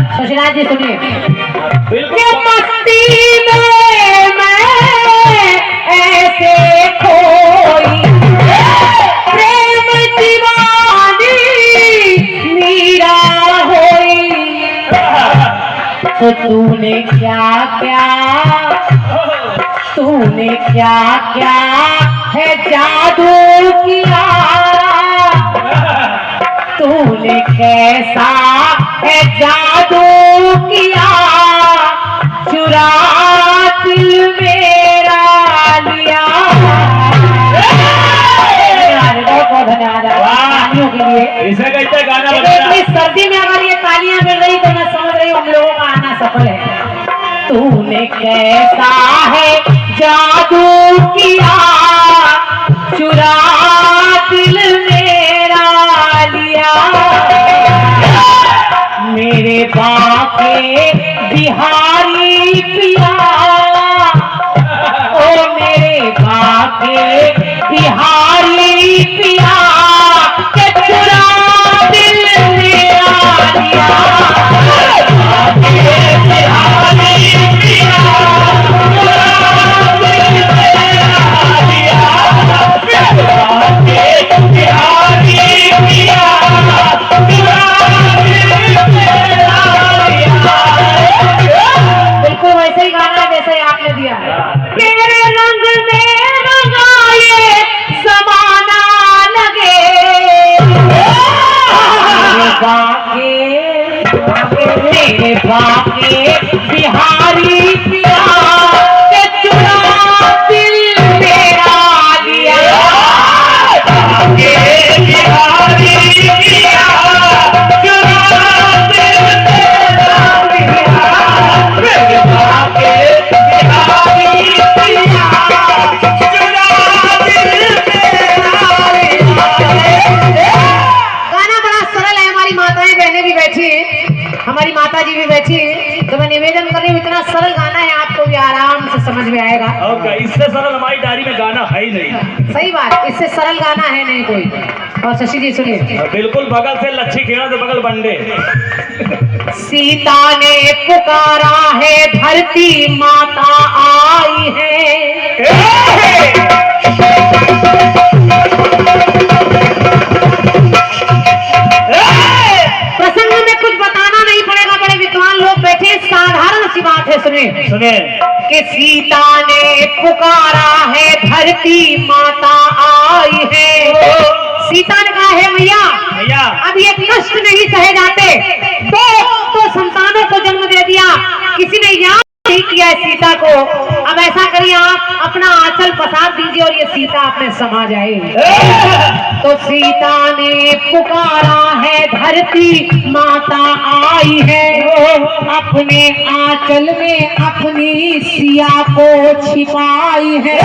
ससुराल जी सुनिए। बिल्कुल मस्ती में मैं ऐसे खोई, प्रेम दीवानी मीरा होई, तो तूने क्या क्या है जादू किया, तूने कैसा है जादू किया, चुरा दिल मेरा लिया। बहुत धन्यवाद तालियों के लिए। इसे कहते गाना इतनी सर्दी में अगर ये तालियां मिल रही तो मैं समझ रही हूँ हम लोगों का आना सफल है। तूने कैसा है जादू किया, चुरा दिल मेरा लिया, मेरे बाके बिहारी पिया, ओ मेरे बाके बिहारी पिया, के चुरा दिल मेरा लिया। बिल्कुल वैसे ही गाना जैसे आपने दिया है। तेरे रंग में रंगाए समाना लगे, तेरे बाके बिहारी पिया, के चुरा दिल मेरा लिया, बिहारी पिया, चुरा दिल मेरा लिया, बाके बिहारी पिया, चुरा दिल मेरा लिया। गाना बड़ा सरल है। हमारी माताएं बहनें भी बैठी हैं, हमारी माता जी भी बैठी है, तो मैं निवेदन कर रही हूँ इतना सरल गाना है आपको भी आराम से समझ में आएगा। ओके, इससे सरल हमारी डायरी में गाना है ही नहीं। सही बात, इससे सरल गाना है नहीं कोई। और शशि जी सुनिए। बिल्कुल, बगल से लच्छी खेड़ा से बगल बंडे। सीता ने पुकारा है, धरती माता आई है, प्रसंग में कुछ बताना नहीं पड़ेगा, बड़े विद्वान लोग बैठे, साधारण सी बात है। सुने सुने कि सीता ने पुकारा है, धरती माता आई है। सीता ने कहा है मैया अब ये कष्ट नहीं सहे जाते, तो संतानों को जन्म दे दिया, किसी ने याद नहीं किया है सीता को, अब ऐसा करिए आप अपना आंचल पसार दीजिए और ये सीता अपने समा जाए। तो सीता ने पुकारा है, धरती माता आई है, अपने आंचल में अपनी सिया को छिपाई है,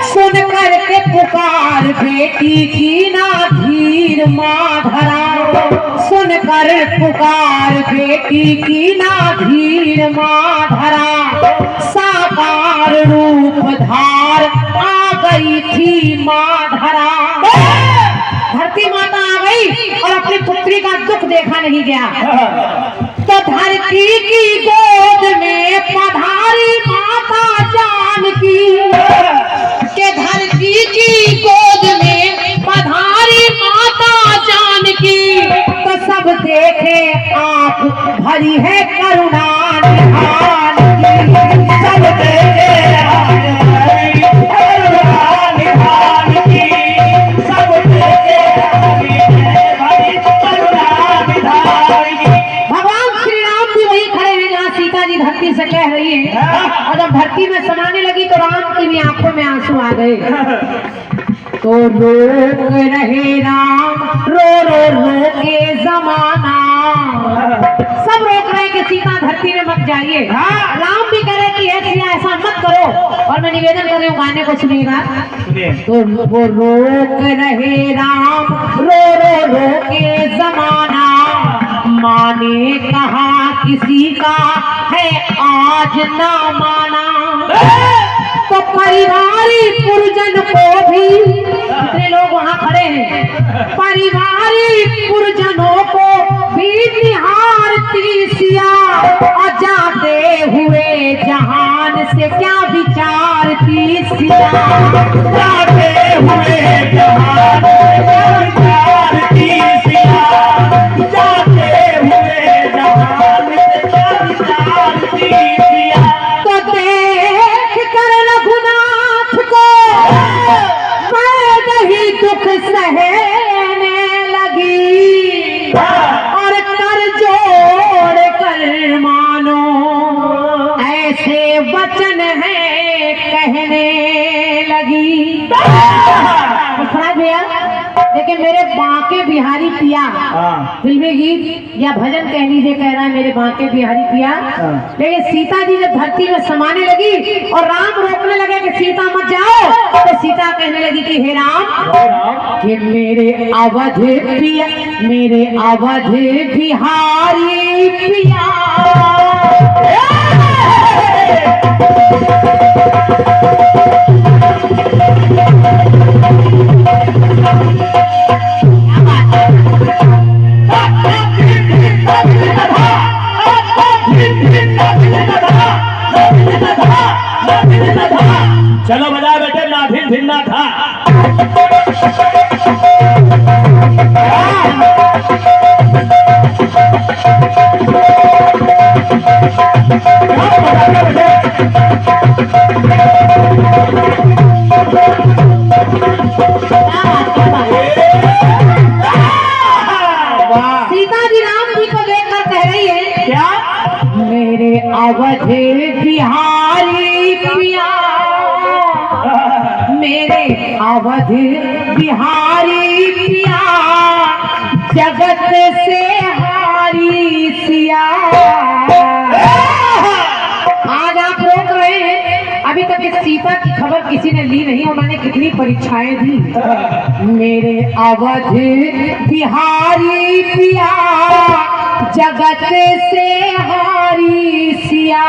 सुन कर के पुकार बेटी की ना धीर माँ धरा, सुन कर पुकार बेटी की ना धीर माँ धरा, साकार रूप धार आ गई थी माँ धरा। धरती माता आ गई और अपनी पुत्री का दुख देखा नहीं गया, तो धरती की गोद में पधारी माता जानकी, के धरती की गोद में पधारी माता जानकी, तो सब देखे आंख भरी है करुणा निधान की, सब देखे करुणा निधान की, सब देखे करुणा निधान की। भगवान श्री राम जी वही खड़े हैं जहाँ सीता जी धरती से कह रही है, और जब धरती में समाने लगी तो राम की भी आंखों में आंसू आ गए। तो रोक रहे राम, रो के जमाना, सब रोक रहे कि सीता धरती में मत जाइए। राम भी कह रहे कि ऐसा मत करो, और मैं निवेदन कर रही हूँ गाने को सुनिएगा। तो वो रोक रहे राम, रो के जमाना, माँ ने कहा किसी का है आज ना माना, तो परिवारी पुरजन को भी, कितने लोग वहां खड़े हैं, परिवारी पुरजनों को भी निहारती सिया और जाते हुए जहान से क्या विचारती सिया, जाते हुए जहान से क्या विचारती सिया, जाते हुए जहान से क्या विचारती सिया। तो देख कर रघुनाथ को मैं नहीं दुख सहने लगी और कर जोड़ कर मानो ऐसे वचन है कहने लगी। महाराज भैया लेकिन मेरे बांके बिहारी पिया फिल्मी गीत या भजन कह लीजिए कह रहा है मेरे बांके बिहारी पिया। लेकिन सीता जी जब धरती में समाने लगी और राम रोकने लगे कि सीता मत जाओ, तो सीता कहने लगी कि हे राम कि मेरे अवध पिया, मेरे अवध बिहारी पिया। चलो बजा बेटे नाभिन भिन्ना था। सीता जी राम जी को देखकर कह रही है क्या? मेरे अवध बिहारी पिया, मेरे अवध बिहारी पिया, जगत से हारी सिया। आज आप रोक रहे हैं, अभी तक इस सीता की खबर किसी ने ली नहीं, उन्होंने कितनी परीक्षाएं दी। मेरे अवध बिहारी पिया, जगत से हारी सिया।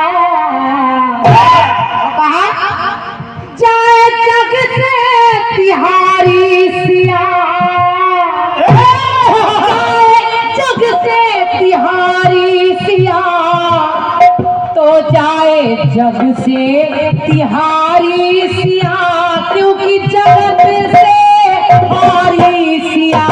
कहा जाए जग से तिहारी सिया, जग से तिहारी सिया, तो जाए जग से तिहारी सिया, क्योंकि जगत से हारी सिया।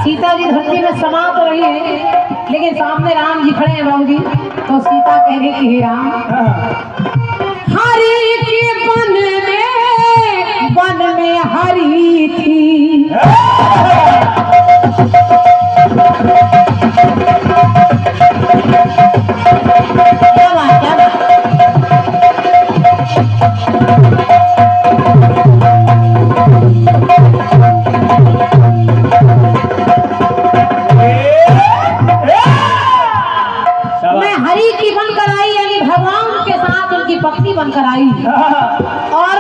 सीता जी धरती में समा तो रही है, लेकिन सामने राम जी खड़े हैं बाबू जी। तो सीता कह रही कि हे राम, हरि के वन में हरि थी, क्या बात क्या बात। मैं हरि की बनकर आई, यानी भगवान के साथ उनकी पत्नी बनकर आई, और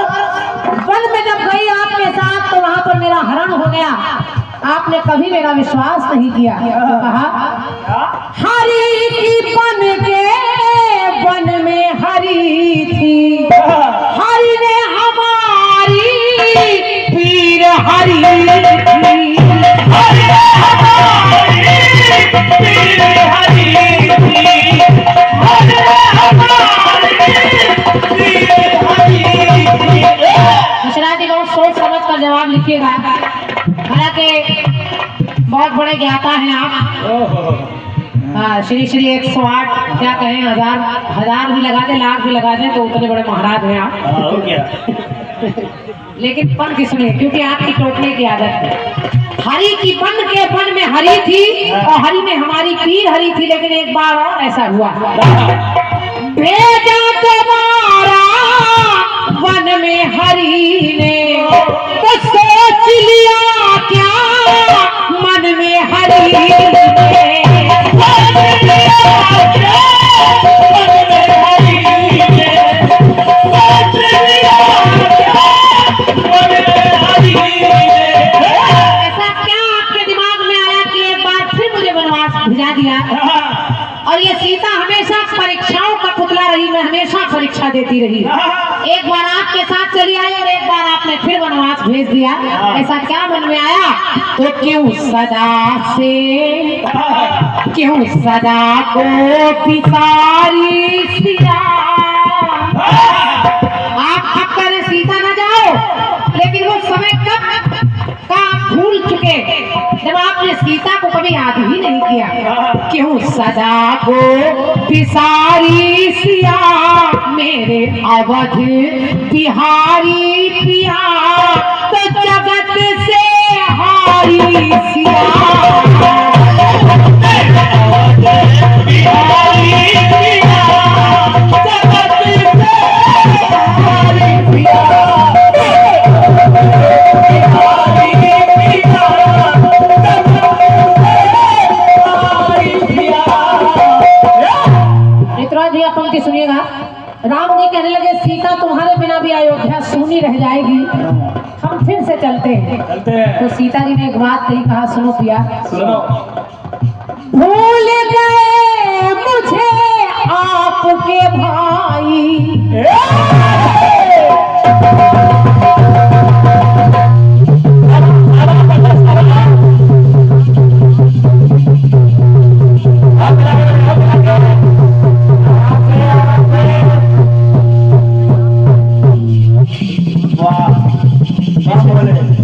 वन में जब गई आपके साथ तो वहां पर मेरा हरण हो गया। आपने कभी मेरा विश्वास नहीं किया। तो कहा हरि की बन के वन में हरि थी, हरि ने हमारी पीर हरि थी, हरि ने हमारी पीर हरि थी, हरि ने हमारी पीर हरि थी। मिश्रा जी बहुत सोच समझ कर जवाब लिखिएगा, हालांकि बहुत बड़े ज्ञाता हैं आप। हाँ, श्री श्री 108 क्या कहें, हजार भी लगा दे, लाख भी लगा दे, तो उतने बड़े महाराज हैं आप। लेकिन पन किसमें, क्योंकि आपकी टोटने की आदत है। हरि की बन के वन में हरि थी और हरि में हमारी पीर हरि थी। लेकिन एक बार और ऐसा हुआ, भेजा तुम्हारा वन में हरि ने, तो सोच लिया क्या मन में हरि ने, सोच लिया क्या मन में हरि ने, सोच लिया क्या मन में हरि ने। ऐसा क्या आपके दिया। और ये सीता हमेशा परीक्षाओं का पुतला रही, मैं हमेशा परीक्षा देती रही। एक बार आपके साथ चली आई और एक बार आपने फिर वनवास भेज दिया। ऐसा क्या मन में आया? तो क्यों सदा को पिसारी सिया। आप अब करे सीता न जाओ, लेकिन वो समय कब का आप भूल चुके जब आपने सीता को कभी याद ही नहीं किया। क्यों सदा को पिसारी सिया, मेरे अवध बिहारी पिया, तो जगत से हारी सिया। सुनिएगा, राम जी कहने लगे सीता तुम्हारे बिना भी अयोध्या सूनी रह जाएगी, हम फिर से चलते हैं। तो सीता जी ने एक बात कही, कहा सुनो पिया, सुनो। भूल गए मुझे आपके भाई,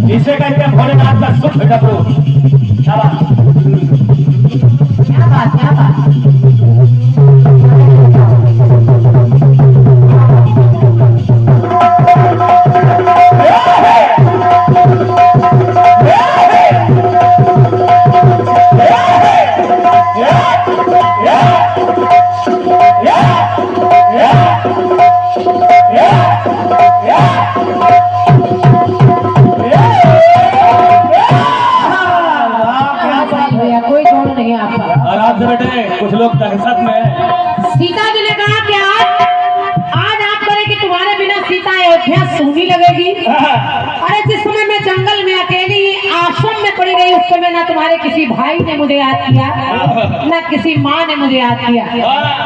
इसे कहते हैं भोलेनाथ का सुख डबरू। क्या बात क्या बात। कुछ लोग दहशत में। सीता जी ने कहा कि आज आप करें कि तुम्हारे बिना सीता अयोध्या सूनी लगेगी। अरे जिस समय मैं जंगल में अकेली आश्रम में पड़ी रही, उस समय ना तुम्हारे किसी भाई ने मुझे याद किया, ना किसी माँ ने मुझे याद किया।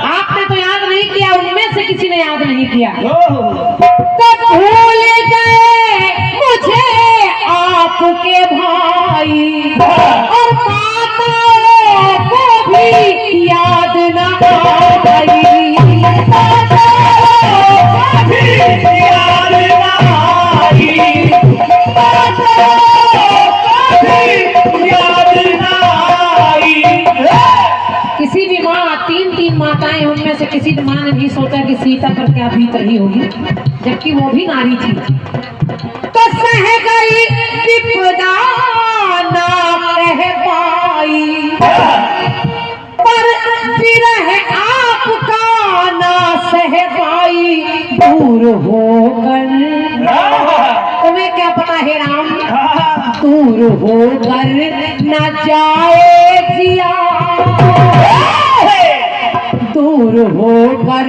आपने तो याद नहीं किया, उनमें से किसी ने याद नहीं किया। तो भूल गए मुझे आपके भाई, और माताओं को भी याद न आई। किसी भी माँ, तीन माताएं, उनमें से किसी माँ ने नहीं सोचा कि सीता पर क्या बीत रही होगी, जबकि वो भी नारी थी। तो सह गई विपदा ना कह पाई, पर विरह आपका ना सह पाई। दूर होकर, तुम्हें क्या पता है राम, दूर होकर न जाए जिया, दूर होकर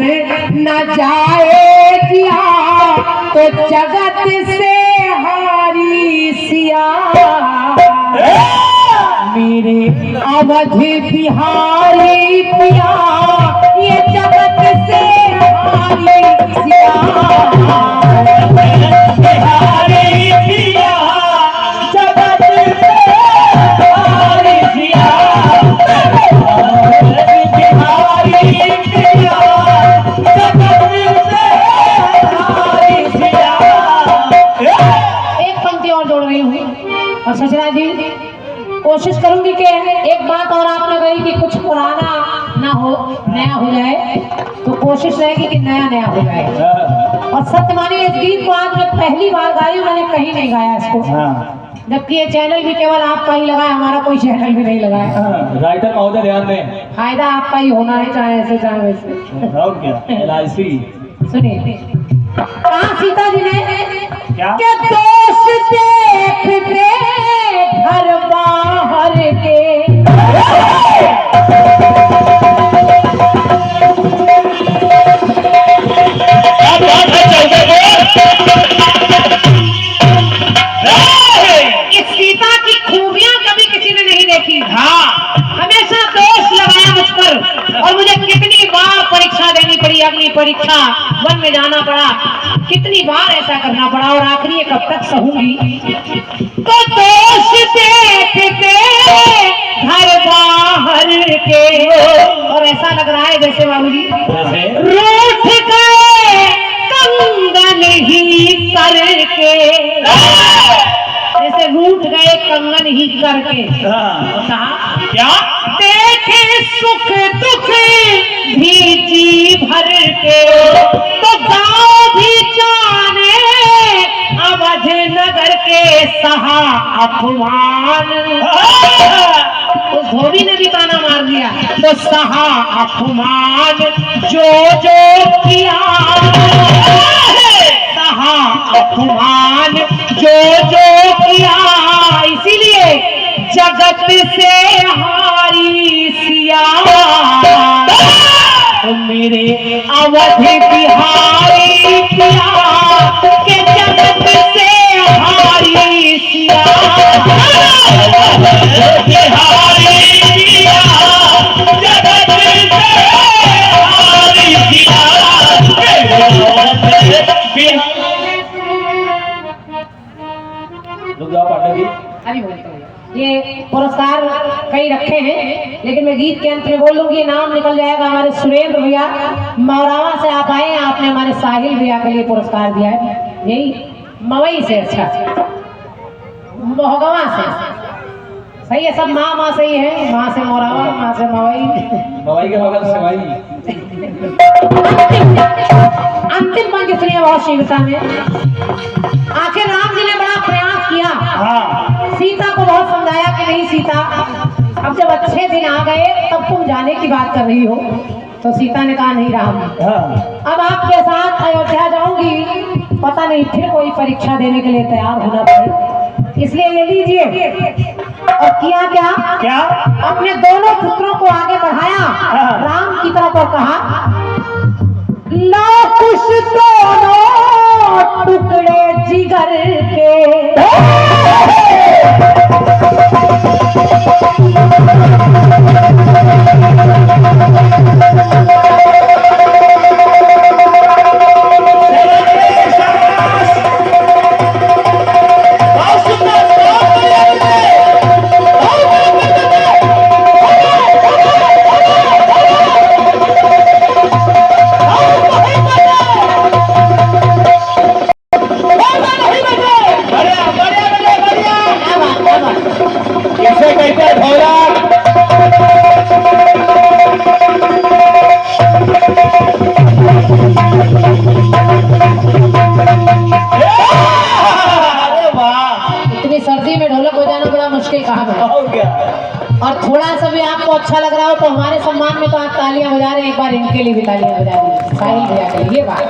न जाए जिया, तो जगत से हारी सिया। मेरे अवध बिहारी पिया, ये जगत से हारी सिया। बिहारी पिया, जगत से हारी सिया। बिहारी पिया, जगत से हारी सिया। एक पंक्ति और जोड़ रही हूँ। और सचरा जी, कोशिश करूंगी कि एक बात और आपने कही कि कुछ पुराना ना हो, नया हो जाए, तो कोशिश रहेगी कि नया नया हो जाए। और सत्य मानिए, इस गीत को आज मैं पहली बार गाई, मैंने कहीं नहीं गाया इसको, जबकि ये चैनल भी केवल आपका ही लगा है, हमारा कोई चैनल भी नहीं लगा है। राइटर महोदय ध्यान दें, फायदा आपका ही होना है, चाहे ऐसे चाहे वैसे। और क्या LIC। सुनिए, कहा सीता जी ने क्या? कि दोष देखते घर बाहर के, इस सीता की खूबियां कभी किसी ने नहीं देखी। हाँ, हमेशा दोष लगा और मुझे कितनी बार परीक्षा देनी पड़ी, अपनी परीक्षा वन में जाना पड़ा, कितनी बार ऐसा करना पड़ा, और आखिरी कब तक सहूंगी। तो दोष देखते घर बाहर के, और ऐसा लग रहा है जैसे बाबूजी रूठ गए कंगन ही करके, जैसे रूठ गए कंगन ही करके। कहा क्या देखे सुख दुख भी जी भर के, तो गाँव भी जाने अवध नगर के सहा अपमान। उस धोबी ने भी ताना मार दिया, तो सहा अपमान जो जो किया, सहा अपमान जो जो किया। इसीलिए जगत से हारी सिया, तो मेरे अवध बिहारी किया, के जगत से हारी सिया, बिहारी किया, जगत से हारी सिया। रुक जाओ पाठक जी। अभी बोलते हैं, ये पुरस्कार कई रखे हैं, लेकिन मैं गीत के अंत में बोल दूंगी, नाम निकल जाएगा। हमारे सुरेंद्र भैया मौरावा से आप आए हैं, आपने हमारे साहिल भैया के लिए पुरस्कार दिया है, यही मवई से, अच्छा मोहगवा से, सही है सब, माँ सही है, माँ से मौरावा, माँ से मवई के बगल से भाई। अंतिम पंक्ति सुनिए बहुत शीघ्रता में। आखिर राम जी ने बड़ा प्रयास किया, सीता को बहुत समझाया कि नहीं सीता, अब जब अच्छे दिन आ गए तब तुम जाने की बात कर रही हो। तो सीता ने कहा नहीं राम, अब आपके साथ अयोध्या जाऊंगी, पता नहीं फिर कोई परीक्षा देने के लिए तैयार होना पड़े, इसलिए ले लीजिए। और किया क्या क्या, अपने दोनों पुत्रों को आगे बढ़ाया राम की तरफ और कहा ला कुछ दोनों टुकड़े जिगर के, और थोड़ा सा भी आपको अच्छा लग रहा हो तो हमारे सम्मान में तो आप तालियां बजा रहे हैं, एक बार इनके लिए भी तालियां बजा दीजिए, साहिल भैया के लिए। ये बात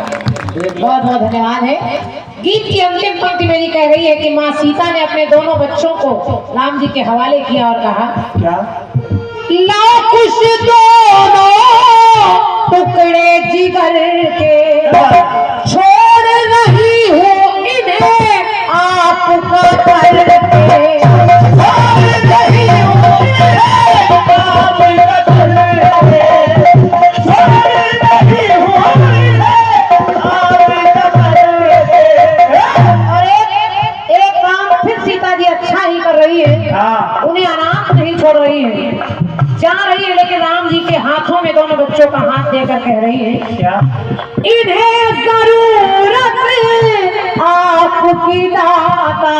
बहुत बहुत धन्यवाद है। गीत की अंतिम पंक्ति मेरी कह रही है कि माँ सीता ने अपने दोनों बच्चों को राम जी के हवाले किया और कहा क्या, ला कुछ दोनों टुकड़े जिगर के, छोड़ रही हो इन्हें आपका करके, उन्हें अनाथ नहीं छोड़ रही है, जा रही है, लेकिन राम जी के हाथों में दोनों बच्चों का हाथ देकर कह रही है क्या, इन्हें जरूरत आपकी दाता,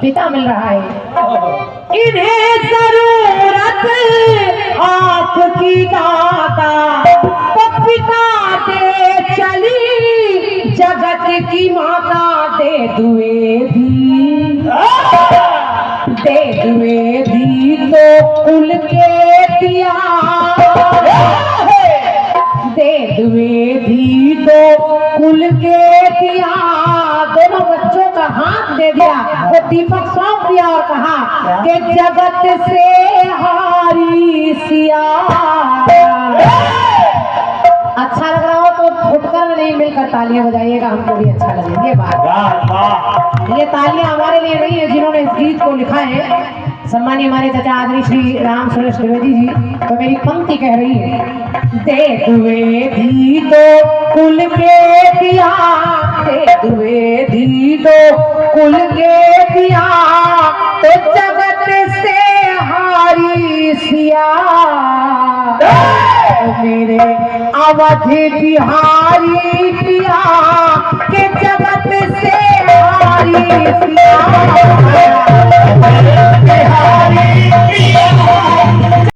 पिता मिल रहा है, इन्हें जरूरत आपकी दाता, तो पिता दे चली जगत की माता, दे दुए दी तो कुल के दिया, दे दुए दी तो कुल के दिया। दोनों बच्चों का हाथ दे दिया, वो दीपक सौंप दिया और कहा कि जगत से हारी सिया। अच्छा लग रहा हो तो फुटकर नहीं मिलकर तालियां बजाइएगा, हमको भी अच्छा लगेगा। ये बात, ये तालियां हमारे लिए नहीं है जिन्होंने इस गीत को लिखा है, सम्मानीय हमारे चाचा आदरणीय श्री राम सुरेश द्विवेदी जी, तो मेरी पंक्ति कह रही है, दे द्विवेदी दो कुल के दिया, दे द्विवेदी दो कुल के दिया, तो जगत से हारी सिया, तो मेरे अवध बिहारी पिया के जगत से हारी सिया।